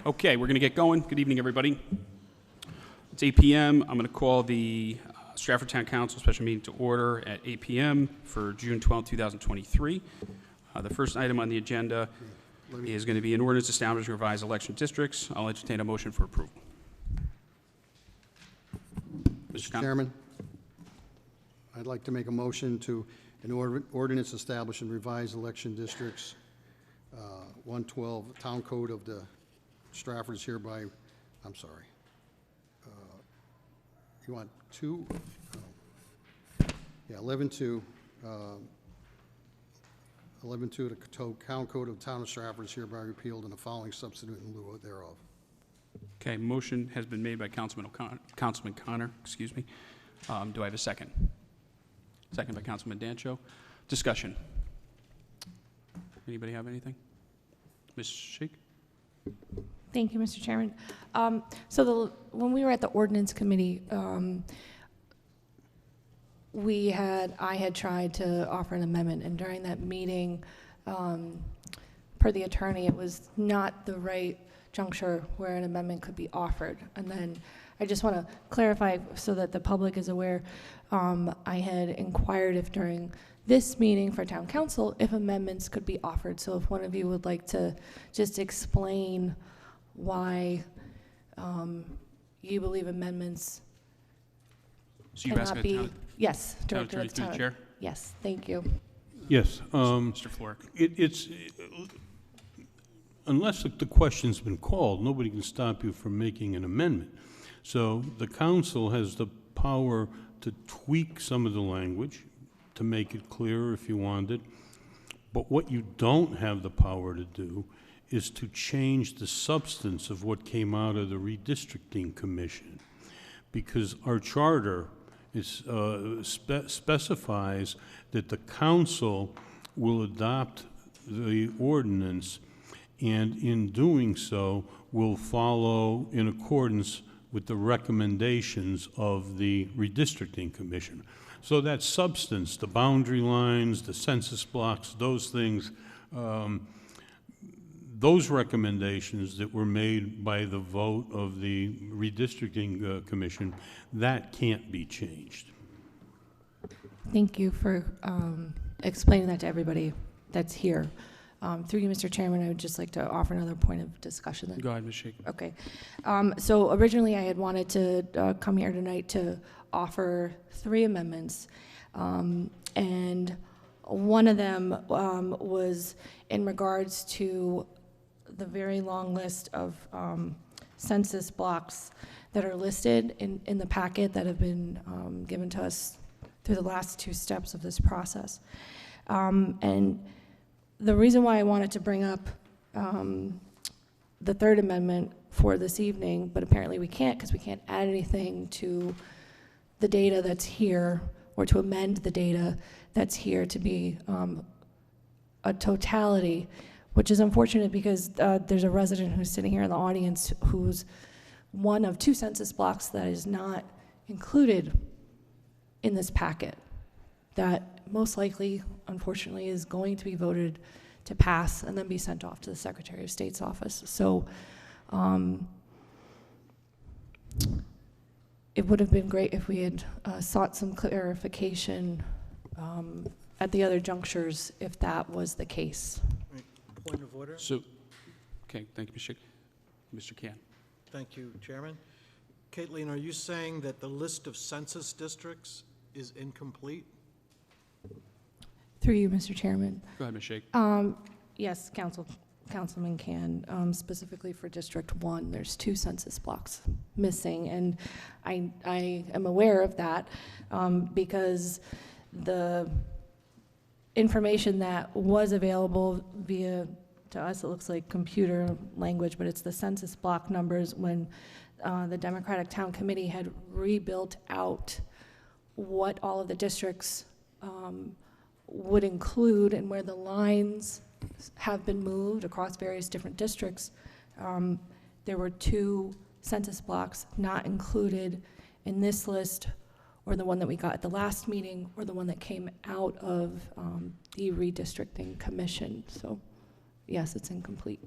Okay, we're going to get going. Good evening, everybody. It's 8 p.m. I'm going to call the Stratford Town Council special meeting to order at 8 p.m. for June 12, 2023. The first item on the agenda is going to be an ordinance establishing revised election districts. I'll entertain a motion for approval. Mr. Chairman, I'd like to make a motion to an ordinance establishing revised election districts. 112 Town Code of the Stratford is hereby, I'm sorry. You want two? Yeah, 11-2. 11-2 the Town Code of the Town of Stratford is hereby repealed and the following substitute in lieu thereof. Okay, motion has been made by Councilman Connor, excuse me. Do I have a second? Second by Councilman Dancho. Discussion. Anybody have anything? Ms. Sheikh? Thank you, Mr. Chairman. When we were at the ordinance committee, I had tried to offer an amendment, and during that meeting, per the attorney, it was not the right juncture where an amendment could be offered. And then I just want to clarify so that the public is aware, I had inquired if during this meeting for town council, if amendments could be offered. So if one of you would like to just explain why you believe amendments cannot be. Yes, Director of the Town. Chair? Yes, thank you. Yes. Mr. Florek. It's unless the question's been called, nobody can stop you from making an amendment. So the council has the power to tweak some of the language to make it clearer if you wanted. But what you don't have the power to do is to change the substance of what came out of the redistricting commission, because our charter is, specifies that the council will adopt the ordinance, and in doing so will follow in accordance with the recommendations of the redistricting commission. So that substance, the boundary lines, the census blocks, those things, those recommendations that were made by the vote of the redistricting commission, that can't be changed. Thank you for explaining that to everybody that's here. Through you, Mr. Chairman, I would just like to offer another point of discussion. Go ahead, Ms. Sheikh. Okay. So originally I had wanted to come here tonight to offer 3 amendments. And one of them was in regards to the very long list of census blocks that are listed in the packet that have been given to us through the last 2 steps of this process. And the reason why I wanted to bring up the 3rd amendment for this evening, but apparently we can't because we can't add anything to the data that's here or to amend the data that's here to be a totality, which is unfortunate because there's a resident who's sitting here in the audience who's one of 2 census blocks that is not included in this packet that most likely, unfortunately, is going to be voted to pass and then be sent off to the Secretary of State's office. So it would have been great if we had sought some clarification at the other junctures if that was the case. Point of order. So, okay, thank you, Ms. Sheikh. Mr. Can. Thank you, Chairman. Caitlin, are you saying that the list of census districts is incomplete? Through you, Mr. Chairman. Go ahead, Ms. Sheikh. Yes, Councilman Can. Specifically for District 1, there's 2 census blocks missing, and I am aware of that because the information that was available via, to us it looks like computer language, but it's the census block numbers when the Democratic Town Committee had rebuilt out what all of the districts would include and where the lines have been moved across various different districts. There were 2 census blocks not included in this list, or the one that we got at the last meeting, or the one that came out of the redistricting commission. So yes, it's incomplete.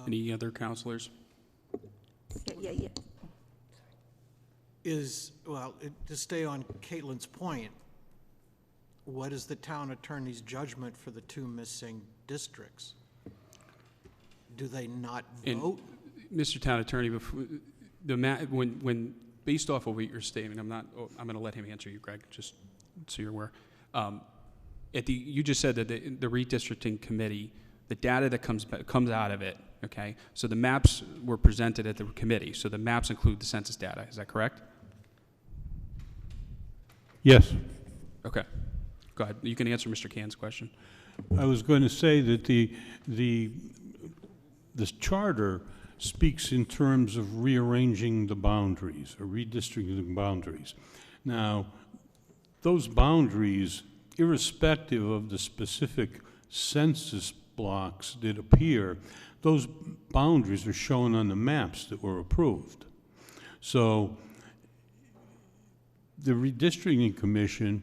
Any other counselors? Yeah. To stay on Caitlin's point, what is the town attorney's judgment for the two missing districts? Do they not And vote? Mr. Town Attorney, when based off of what you're stating, I'm going to let him answer you, Greg, just so you're aware. You just said that the redistricting committee, the data that comes out of it, okay? So the maps were presented at the committee, so the maps include the census data. Is that correct? Yes. Okay. Go ahead. You can answer Mr. Can's question. I was going to say that this charter speaks in terms of rearranging the boundaries, or redistricting the boundaries. Now, those boundaries, irrespective of the specific census blocks that appear, those boundaries are shown on the maps that were approved. So the redistricting commission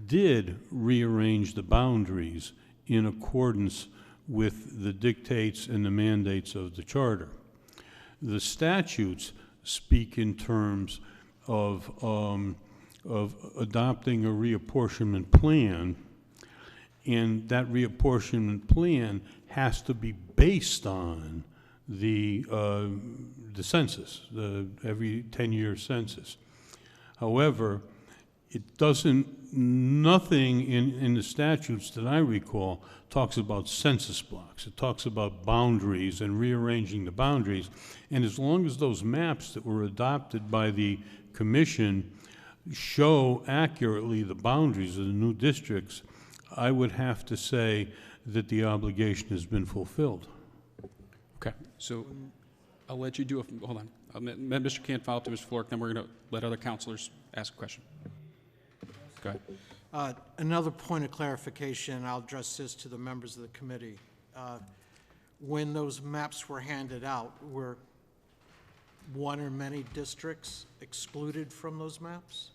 did rearrange the boundaries in accordance with the dictates and the mandates of the charter. The statutes speak in terms of adopting a reapportionment plan, and that reapportionment plan has to be based on the census, the every 10-year census. However, it doesn't, nothing in the statutes that I recall talks about census blocks. It talks about boundaries and rearranging the boundaries. And as long as those maps that were adopted by the commission show accurately the boundaries of the new districts, I would have to say that the obligation has been fulfilled. Okay. So I'll let you do it. Hold on. Mr. Can follow up to Mr. Flork, then we're going to let other counselors ask a question. Go ahead. Another point of clarification, I'll address this to the members of the committee. When those maps were handed out, were one or many districts excluded from those maps?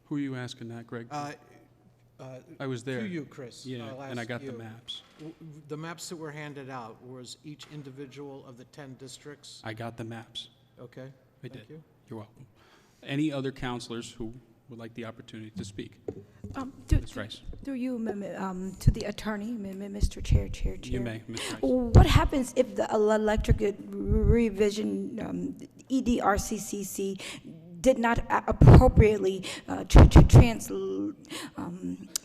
Who are you asking that, Greg? I was there. To you, Chris. Yeah, I'll and I ask got you. the maps. The maps that were handed out, was each individual of the 10 districts? I got the maps. Okay. I did. Thank you. You're welcome. Any other counselors who would like the opportunity to speak? Do Ms. Rice. you, to the attorney, Mr. Chair. You may, Ms. Rice. What happens if the electric revision, EDRCCC, did not appropriately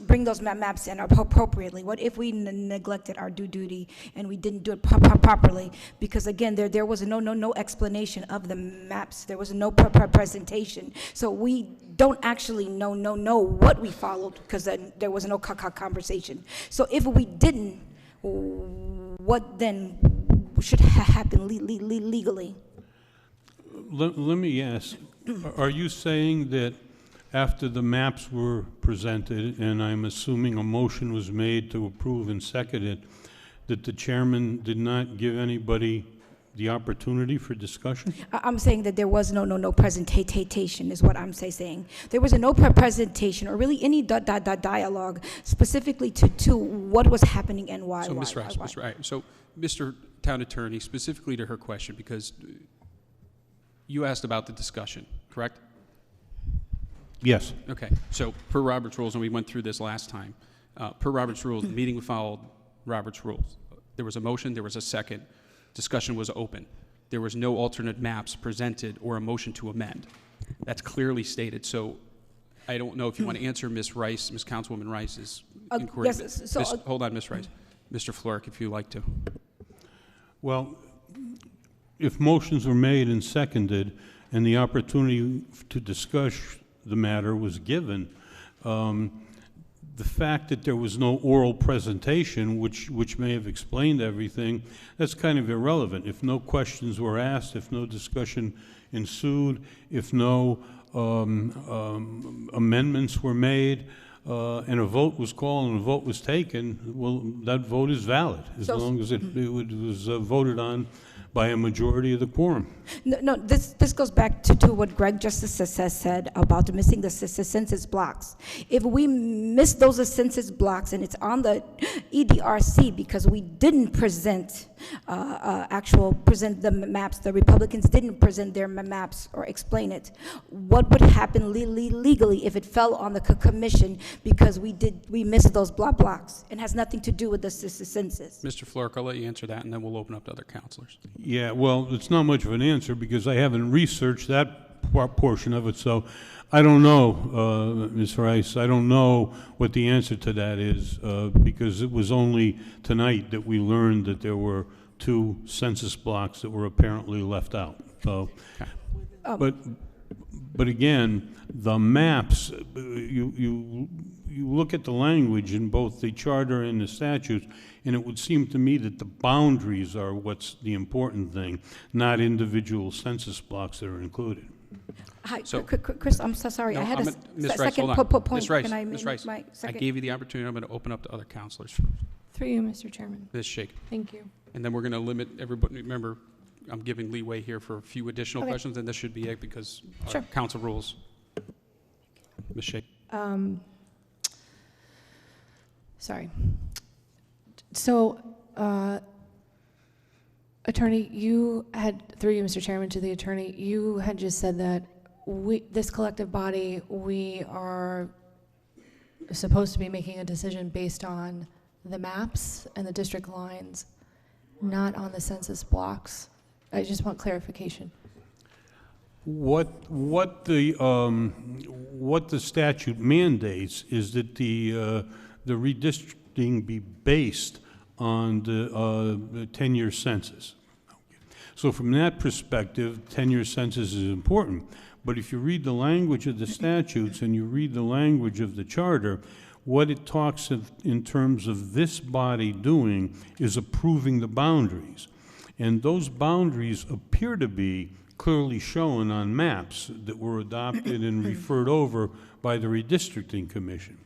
bring those maps in appropriately? What if we neglected our due duty and we didn't do it properly? Because again, there was no explanation of the maps. There was no presentation. So we don't actually know what we followed because there was no conversation. So if we didn't, what then should happen legally? Let me ask, are you saying that after the maps were presented, and I'm assuming a motion was made to approve and second it, that the chairman did not give anybody the opportunity for discussion? I'm saying that there was no presentation is what I'm saying. There was no presentation or really any dialogue specifically to what was happening and why. So, Ms. Rice, so Mr. Town Attorney, specifically to her question, because you asked about the discussion, correct? Yes. Okay. So per Robert's rules, and we went through this last time, per Robert's rules, the meeting followed Robert's rules. There was a motion, there was a second, discussion was open. There was no alternate maps presented or a motion to amend. That's clearly stated. So I don't know if you want to answer Ms. Rice, Ms. Councilwoman Rice's inquiry. Yes, so, Hold on, Ms. Rice. Mr. Flork, if you'd like to. Well, if motions were made and seconded and the opportunity to discuss the matter was given, the fact that there was no oral presentation, which may have explained everything, that's kind of irrelevant. If no questions were asked, if no discussion ensued, if no amendments were made, and a vote was called and a vote was taken, well, that vote is valid as long as it was voted on by a majority of the quorum. No, this goes back to what Greg just said about missing the census blocks. If we miss those census blocks and it's on the EDRC because we didn't present the maps, the Republicans didn't present their maps or explain it, what would happen legally if it fell on the commission because we missed those blocks? It has nothing to do with the census. Mr. Flork, I'll let you answer that, and then we'll open up to other counselors. Yeah, well, it's not much of an answer because I haven't researched that portion of it, so I don't know, Ms. Rice. I don't know what the answer to that is because it was only tonight that we learned that there were 2 census blocks that were apparently left out. So, but again, the maps, you look at the language in both the charter and the statutes, and it would seem to me that the boundaries are what's the important thing, not individual census blocks that are included. Hi, So- Chris, I'm so sorry. No, I had I'm a Ms. Rice, second hold on. point. Ms. Rice, Can I Ms. make Rice, my I second? gave you the opportunity. I'm going to open up to other counselors. Through you, Mr. Chairman. Ms. Shake. Thank you. And then we're going to limit everybody. Remember, I'm giving leeway here for a few additional Okay. questions, and this should be it because our Sure. council rules. Ms. Shake. Sorry. So, Attorney, you had, through you, Mr. Chairman, to the attorney, you had just said that this collective body, we are supposed to be making a decision based on the maps and the district lines, not on the census blocks. I just want clarification. What the statute mandates is that the redistricting be based on the 10-year census. So from that perspective, 10-year census is important. But if you read the language of the statutes and you read the language of the charter, what it talks of in terms of this body doing is approving the boundaries. And those boundaries appear to be clearly shown on maps that were adopted and referred over by the redistricting commission.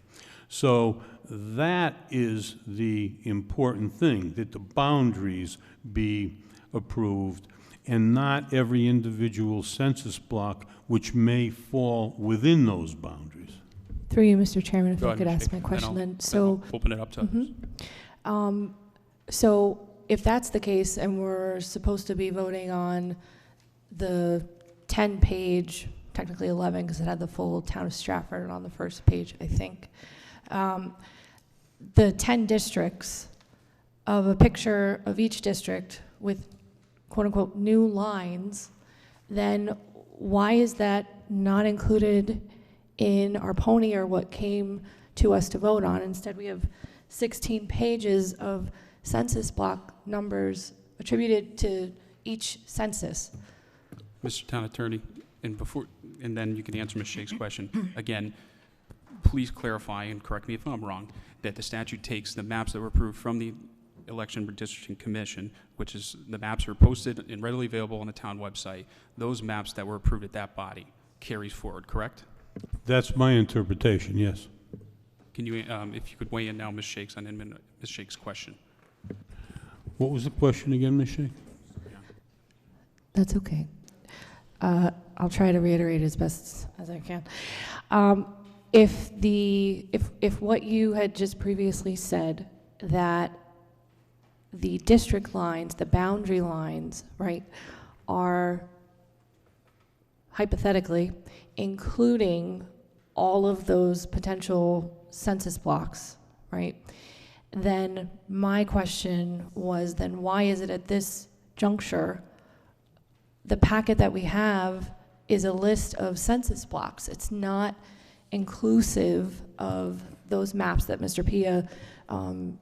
So that is the important thing, that the boundaries be approved and not every individual census block which may fall within those boundaries. Through you, Mr. Chairman, if Go I ahead, could Ms. ask Shake, my and question then then. I'll open it up to others. So if that's the case and we're supposed to be voting on the 10-page, technically 11 because it had the full town of Stratford on the first page, I think, the 10 districts of a picture of each district with quote-unquote new lines, then why is that not included in our pony or what came to us to vote on? Instead, we have 16 pages of census block numbers attributed to each census. Mr. Town Attorney, and then you can answer Ms. Shake's question. Again, please clarify and correct me if I'm wrong, that the statute takes the maps that were approved from the Election Redistricting Commission, which is the maps are posted and readily available on the town website. Those maps that were approved at that body carries forward, correct? That's my interpretation, yes. Can you, if you could weigh in now, Ms. Shakes, on Ms. Shake's question? What was the question again, Ms. Shake? That's okay. I'll try to reiterate as best as I can. If what you had just previously said, that the district lines, the boundary lines, right, are hypothetically including all of those potential census blocks, right, then my question was, then why is it at this juncture the packet that we have is a list of census blocks? It's not inclusive of those maps that Mr. Pia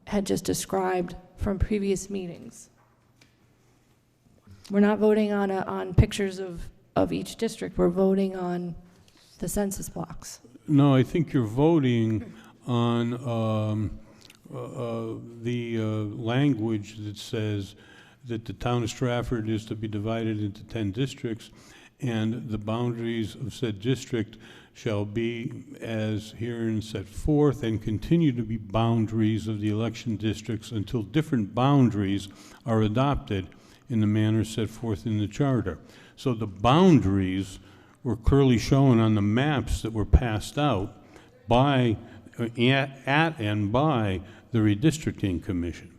had just described from previous meetings. We're not voting on pictures of each district. We're voting on the census blocks. No, I think you're voting on the language that says that the town of Stratford is to be divided into 10 districts, and the boundaries of said district shall be as herein set forth and continue to be boundaries of the election districts until different boundaries are adopted in the manner set forth in the charter. So the boundaries were clearly shown on the maps that were passed out by, at and by the Redistricting Commission.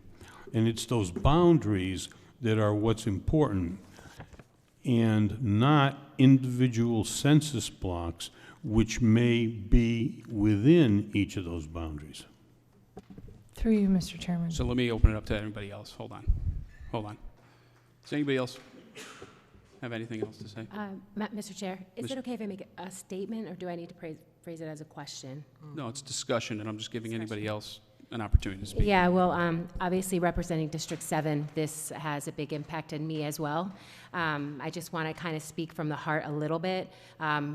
And it's those boundaries that are what's important, and not individual census blocks which may be within each of those boundaries. Through you, Mr. Chairman. So let me open it up to anybody else. Hold on. Hold on. Does anybody else have anything else to say? Mr. Chair, is Mis- it okay if I make a statement, or do I need to phrase it as a question? No, it's discussion, and I'm just giving anybody else an opportunity to speak. Yeah, well, obviously representing District 7, this has a big impact on me as well. I just want to kind of speak from the heart a little bit.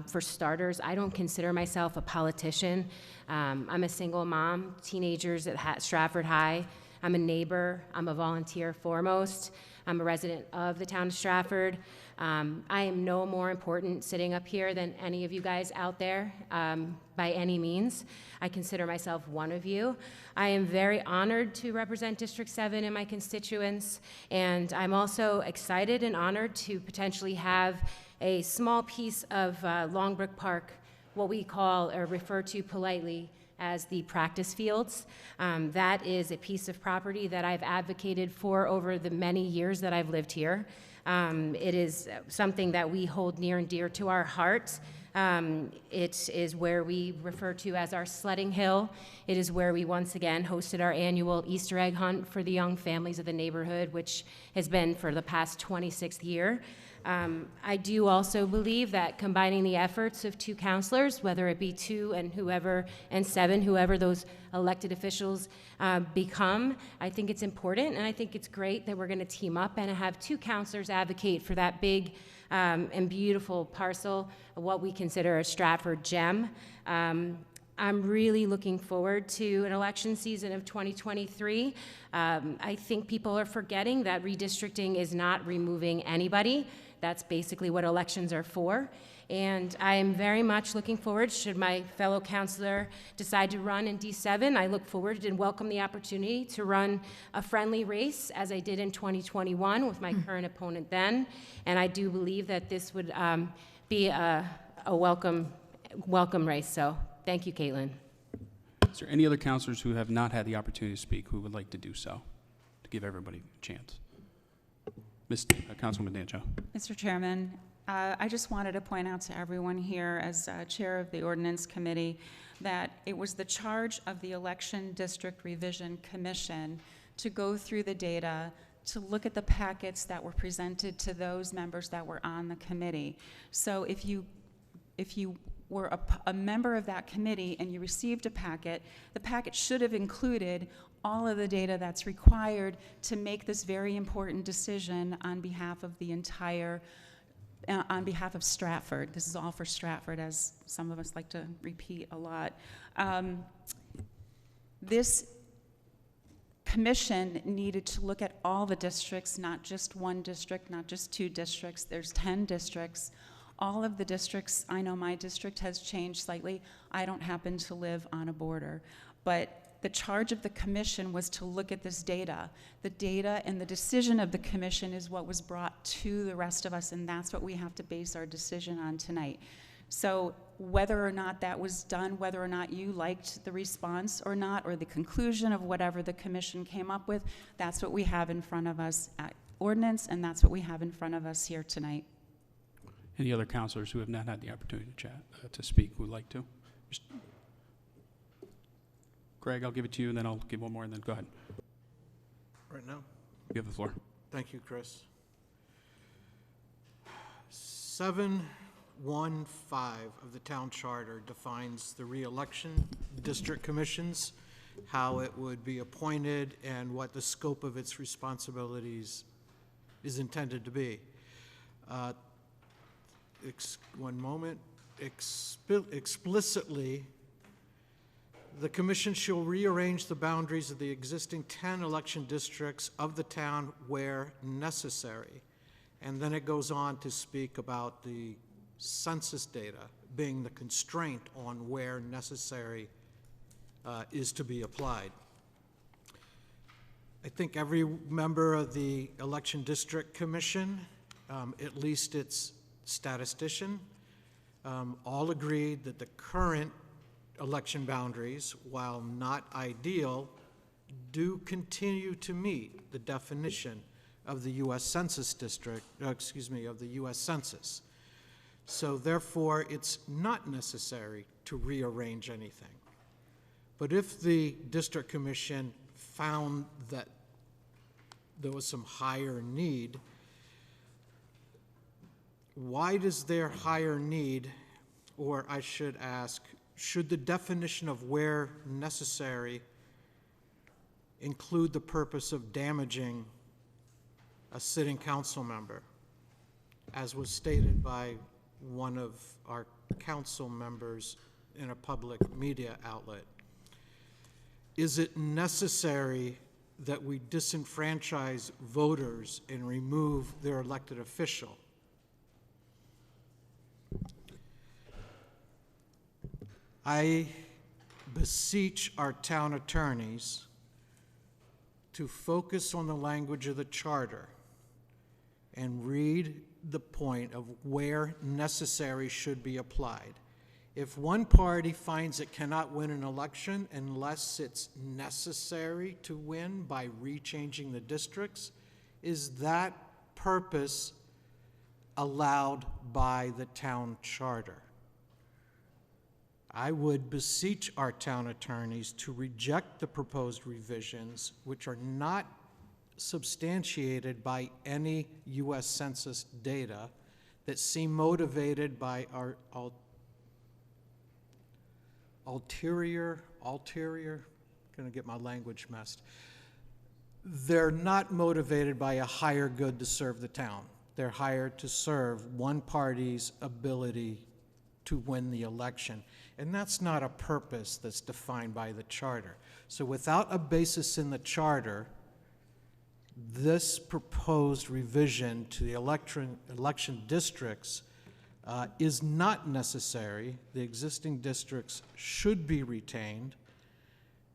For starters, I don't consider myself a politician. I'm a single mom, teenagers at Stratford High. I'm a neighbor. I'm a volunteer foremost. I'm a resident of the town of Stratford. I am no more important sitting up here than any of you guys out there, by any means. I consider myself one of you. I am very honored to represent District 7 in my constituents, and I'm also excited and honored to potentially have a small piece of Longbrook Park, what we call or refer to politely as the practice fields. That is a piece of property that I've advocated for over the many years that I've lived here. It is something that we hold near and dear to our hearts. It is where we refer to as our sledding hill. It is where we once again hosted our annual Easter egg hunt for the young families of the neighborhood, which has been for the past 26th year. I do also believe that combining the efforts of 2 counselors, whether it be 2 and 7, whoever those elected officials become, I think it's important, and I think it's great that we're going to team up and have 2 counselors advocate for that big and beautiful parcel of what we consider a Stratford gem. I'm really looking forward to an election season of 2023. I think people are forgetting that redistricting is not removing anybody. That's basically what elections are for. And I am very much looking forward, should my fellow counselor decide to run in D7, I look forward and welcome the opportunity to run a friendly race as I did in 2021 with my current opponent then. And I do believe that this would be a welcome race. So thank you, Caitlin. Is there any other counselors who have not had the opportunity to speak who would like to do so, to give everybody a chance? Councilwoman Dancho. Mr. Chairman, I just wanted to point out to everyone here as chair of the Ordinance Committee that it was the charge of the Election District Revision Commission to go through the data, to look at the packets that were presented to those members that were on the committee. So if you were a member of that committee and you received a packet, the packet should have included all of the data that's required to make this very important decision on behalf of the entire, on behalf of Stratford. This is all for Stratford, as some of us like to repeat a lot. This commission needed to look at all the districts, not just one district, not just 2 districts. There's 10 districts. All of the districts, I know my district has changed slightly. I don't happen to live on a border. But the charge of the commission was to look at this data. The data and the decision of the commission is what was brought to the rest of us, and that's what we have to base our decision on tonight. So whether or not that was done, whether or not you liked the response or not, or the conclusion of whatever the commission came up with, that's what we have in front of us at ordinance, and that's what we have in front of us here tonight. Any other counselors who have not had the opportunity to chat, to speak, who would like to? Greg, I'll give it to you, and then I'll give one more, and then go ahead. Right now? You have the floor. Thank you, Chris. 715 of the town charter defines the re-election district commissions, how it would be appointed, and what the scope of its responsibilities is intended to be. One moment. Explicitly, the commission shall rearrange the boundaries of the existing 10 election districts of the town where necessary. And then it goes on to speak about the census data being the constraint on where necessary is to be applied. I think every member of the Election District Commission, at least its statistician, all agreed that the current election boundaries, while not ideal, do continue to meet the definition of the U.S. Census District, of the U.S. Census. So therefore, it's not necessary to rearrange anything. But if the District Commission found that there was some higher need, why does their higher need, or I should ask, should the definition of where necessary include the purpose of damaging a sitting council member, as was stated by one of our council members in a public media outlet? Is it necessary that we disenfranchise voters and remove their elected official? I beseech our town attorneys to focus on the language of the charter and read the point of where necessary should be applied. If one party finds it cannot win an election unless it's necessary to win by rechanging the districts, is that purpose allowed by the town charter? I would beseech our town attorneys to reject the proposed revisions, which are not substantiated by any U.S. Census data, that seem motivated by our ulterior, gonna get my language messed. They're not motivated by a higher good to serve the town. They're hired to serve one party's ability to win the election. And that's not a purpose that's defined by the charter. So without a basis in the charter, this proposed revision to the election districts is not necessary. The existing districts should be retained.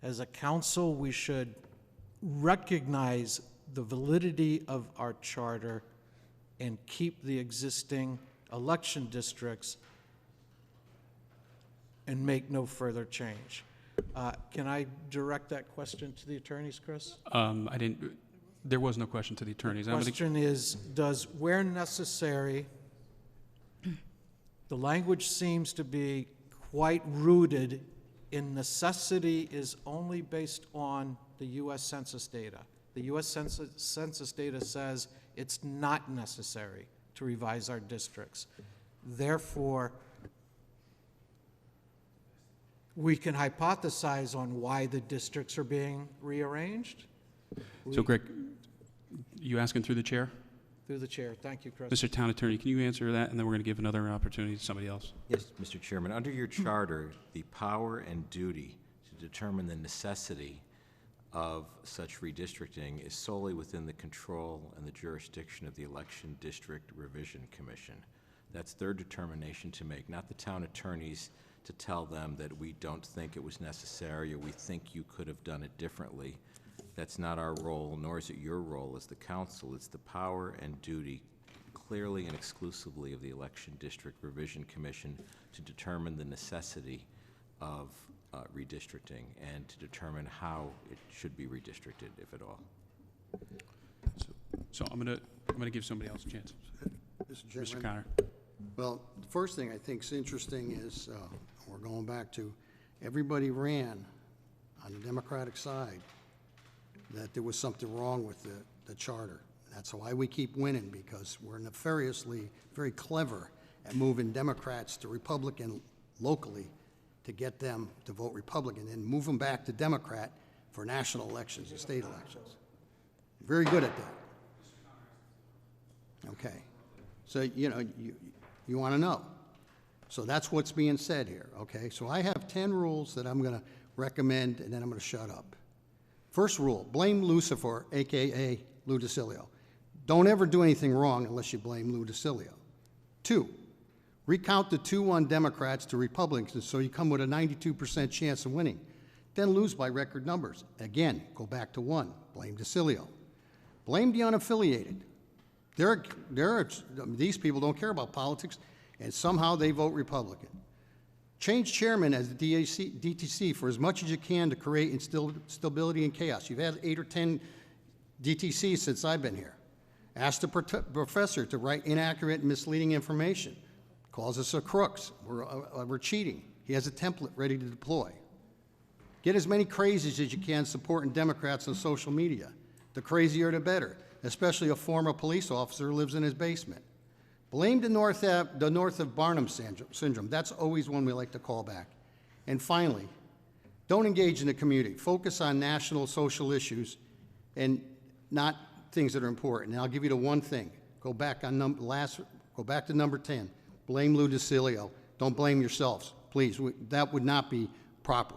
As a council, we should recognize the validity of our charter and keep the existing election districts and make no further change. Can I direct that question to the attorneys, Chris? I didn't, there was no question to the attorneys. The question is, does where necessary, the language seems to be quite rooted in necessity is only based on the U.S. Census data. The U.S. Census data says it's not necessary to revise our districts. Therefore, we can hypothesize on why the districts are being rearranged. So Greg, you asking through the chair? Through the chair. Thank you, Chris. Mr. Town Attorney, can you answer that? And then we're going to give another opportunity to somebody else. Yes, Mr. Chairman. Under your charter, the power and duty to determine the necessity of such redistricting is solely within the control and the jurisdiction of the Election District Revision Commission. That's their determination to make, not the town attorneys to tell them that we don't think it was necessary or we think you could have done it differently. That's not our role, nor is it your role as the council. It's the power and duty clearly and exclusively of the Election District Revision Commission to determine the necessity of redistricting and to determine how it should be redistricted, if at all. So I'm gonna give somebody else a chance. Mr. Chairman. Mr. Connor. Well, the first thing I think is interesting is, we're going back to, everybody ran on the Democratic side that there was something wrong with the charter. That's why we keep winning, because we're nefariously very clever at moving Democrats to Republican locally to get them to vote Republican and move them back to Democrat for national elections and state elections. Very good at that. Okay. So, you know, you want to know. So that's what's being said here, okay? So I have 10 rules that I'm going to recommend, and then I'm going to shut up. First rule, blame Lucifer, a.k.a. Lou DeCilio. Don't ever do anything wrong unless you blame Lou DeCilio. 2, recount the 2-1 Democrats to Republicans so you come with a 92% chance of winning. then lose by record numbers. Again, go back to one, blame DeCilio. Blame the unaffiliated. These people don't care about politics, and somehow they vote Republican. Change chairman as the DTC for as much as you can to create instability and chaos. You've had 8 or 10 DTCs since I've been here. Ask the professor to write inaccurate and misleading information. Calls us crooks. We're cheating. He has a template ready to deploy. Get as many crazies as you can supporting Democrats on social media. The crazier the better, especially a former police officer who lives in his basement. Blame the north of Barnum syndrome. That's always one we like to call back. And finally, don't engage in the community. Focus on national social issues and not things that are important. And I'll give you the one thing. Go back to number 10. Blame Lou DeCilio. Don't blame yourselves, please. That would not be proper.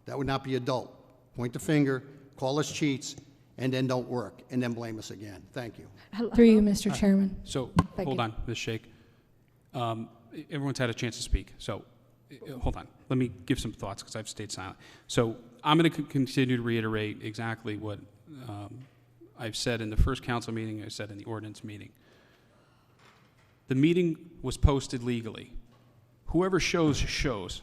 That would not be adult. Point the finger, call us cheats, and then don't work, and then blame us again. Thank you. Through you, Mr. Chairman. So, Thank hold you. on, Ms. Shake. Everyone's had a chance to speak, so hold on. Let me give some thoughts, because I've stayed silent. So, I'm going to continue to reiterate exactly what I've said in the first council meeting, I said in the ordinance meeting. The meeting was posted legally. Whoever shows, shows.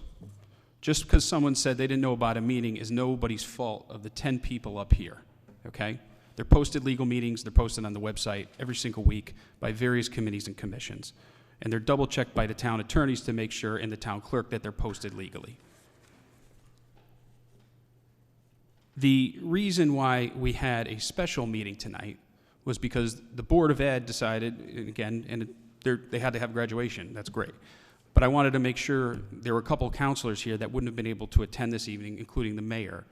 Just because someone said they didn't know about a meeting is nobody's fault of the 10 people up here, okay? They're posted legal meetings, they're posted on the website every single week by various committees and commissions. And they're double-checked by the town attorneys to make sure, and the town clerk, that they're posted legally. The reason why we had a special meeting tonight was because the Board of Ed decided, and again, and they had to have graduation, that's great. But I wanted to make sure there were a couple of counselors here that wouldn't have been able to attend this evening, including the mayor,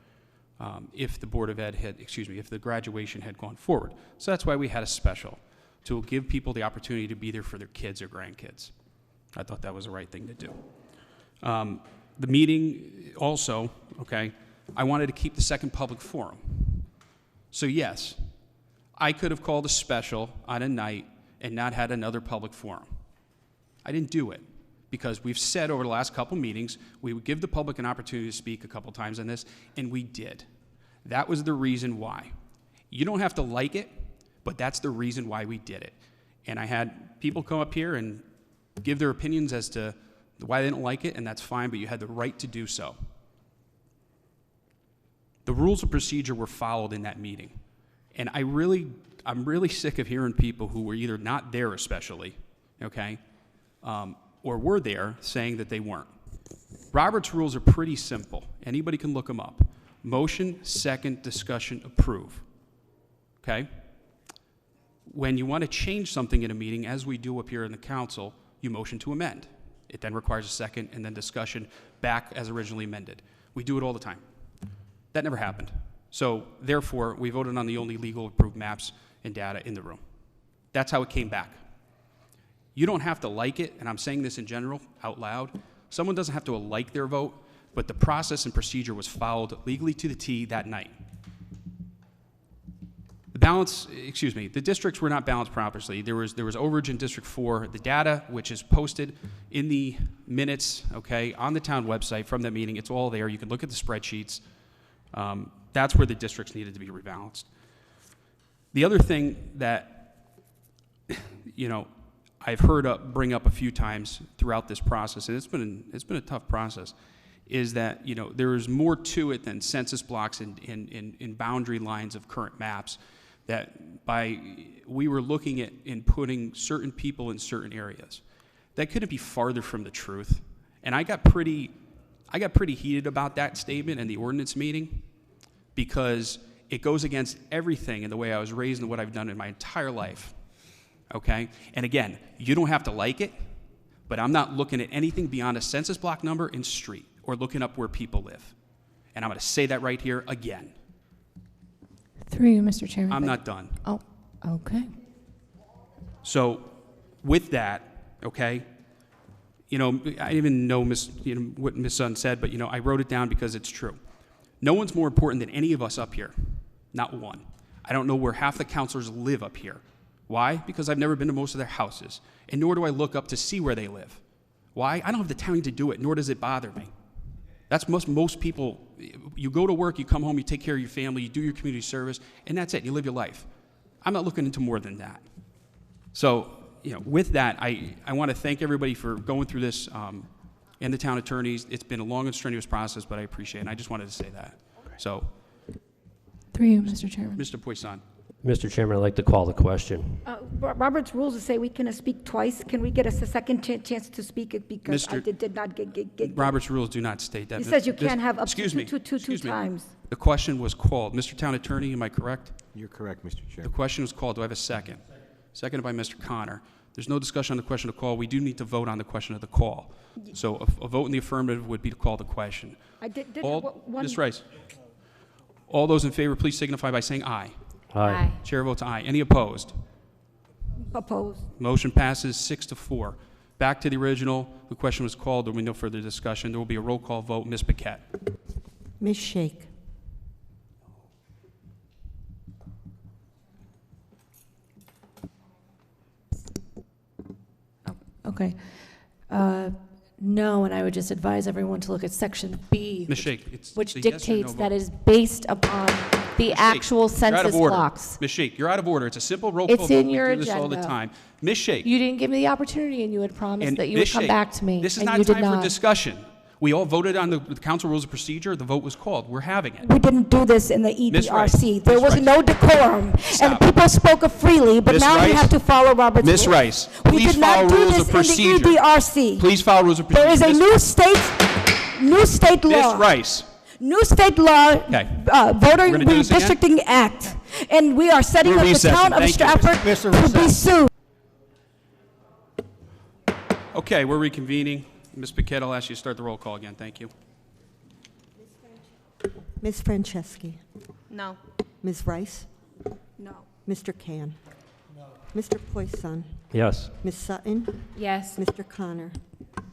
if the Board of Ed had, if the graduation had gone forward. So that's why we had a special, to give people the opportunity to be there for their kids or grandkids. I thought that was the right thing to do. The meeting also, okay, I wanted to keep the second public forum. So yes, I could have called a special on a night and not had another public forum. I didn't do it because we've said over the last couple meetings we would give the public an opportunity to speak a couple times on this, and we did. That was the reason why. You don't have to like it, but that's the reason why we did it. And I had people come up here and give their opinions as to why they didn't like it, and that's fine, but you had the right to do so. The rules of procedure were followed in that meeting. And I'm really sick of hearing people who were either not there especially, okay, or were there saying that they weren't. Robert's rules are pretty simple. Anybody can look them up. Motion, second, discussion, approve, okay? When you want to change something in a meeting, as we do up here in the council, you motion to amend. It then requires a second and then discussion back as originally amended. We do it all the time. That never happened. So therefore, we voted on the only legal approved maps and data in the room. That's how it came back. You don't have to like it, and I'm saying this in general, out loud. Someone doesn't have to like their vote, but the process and procedure was followed legally to the T that night. The districts were not balanced properly. There was overage in District 4. The data, which is posted in the minutes, okay, on the town website from that meeting, it's all there. You can look at the spreadsheets. That's where the districts needed to be rebalanced. The other thing that, I've heard bring up a few times throughout this process, and it's been a tough process, is that, there is more to it than census blocks and boundary lines of current maps. That we were looking at in putting certain people in certain areas. That couldn't be farther from the truth. And I got pretty heated about that statement in the ordinance meeting because it goes against everything in the way I was raised and what I've done in my entire life, okay? And again, you don't have to like it, but I'm not looking at anything beyond a census block number and street or looking up where people live. And I'm going to say that right here again. Through you, Mr. Chairman. I'm not done. Oh, okay. So with that, okay, I didn't even know what Ms. Sun said, but I wrote it down because it's true. No one's more important than any of us up here. Not one. I don't know where half the counselors live up here. Why? Because I've never been to most of their houses, and nor do I look up to see where they live. Why? I don't have the time to do it, nor does it bother me. That's most people, you go to work, you come home, you take care of your family, you do your community service, and that's it, you live your life. I'm not looking into more than that. So, with that, I want to thank everybody for going through this, and the town attorneys. It's been a long and strenuous process, but I appreciate it, and I just wanted to say that. So, Through you, Mr. Chairman. Mr. Poisson. Mr. Chairman, I'd like to call the question. Robert's rules say we can speak twice. Can we get a second chance to speak it because I did not get. Robert's rules do not state that. It says you can't have up Excuse to me. two Excuse me. times. The question was called. Mr. Town Attorney, am I correct? You're correct, Mr. Chair. The question was called. Do I have a second? Seconded by Mr. Connor. There's no discussion on the question of the call. We do need to vote on the question of the call. So a vote in the affirmative would be to call the question. I did one. Ms. Rice. All those in favor, please signify by saying aye. Aye. Chair votes aye. Any opposed? Opposed. Motion passes 6-4. Back to the original. The question was called. There will be no further discussion. There will be a roll call vote. Ms. Paquette. Ms. Shake. Okay. No, and I would just advise everyone to look at Section B, Ms. Shake, it's which a yes or no dictates vote. that is based upon the actual You're out of census order. blocks. Ms. Shake, you're out of order. It's a simple roll call It's vote. in We your do this all the agenda. time. Ms. Shake. You didn't give me the opportunity, and you had promised and that you would Ms. come Shake, back to me, This is and not you did time for not. discussion. We all voted on the Council Rules of Procedure. The vote was called. We're having it. We didn't do this in the Ms. Rice, EDRC. There Ms. was Rice. no decorum. Stop. And people spoke freely, but Ms. now we Rice. have to follow Robert's rules. Ms. Rice, We please did not follow do rules this of in procedure. the EDRC. Please follow rules of procedure. There is a Ms. new state Ms. law. Rice. New state law, Okay. voter We're gonna do this again? redistricting act. And we are setting We're up the recessing. town of Thank you. Stratford Mr. to be Recess. sued. Okay, we're reconvening. Ms. Paquette, I'll ask you to start the roll call again. Thank you. Ms. Franceschi. No. Ms. Rice. No. Mr. Can. No. Mr. Poisson. Yes. Ms. Sutton. Yes. Mr. Connor.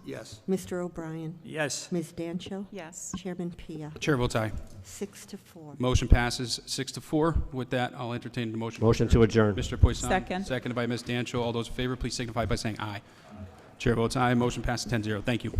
Yes. Mr. O'Brien. Yes. Ms. Dancho. Yes. Chairman Pia. Chair votes aye. 6-4. Motion passes 6-4. With that, I'll entertain the motion. Motion to adjourn. Mr. Poisson. Second. Seconded by Ms. Dancho. All those in favor, please signify by saying aye. Chair votes aye. Motion passes 10-0. Thank you.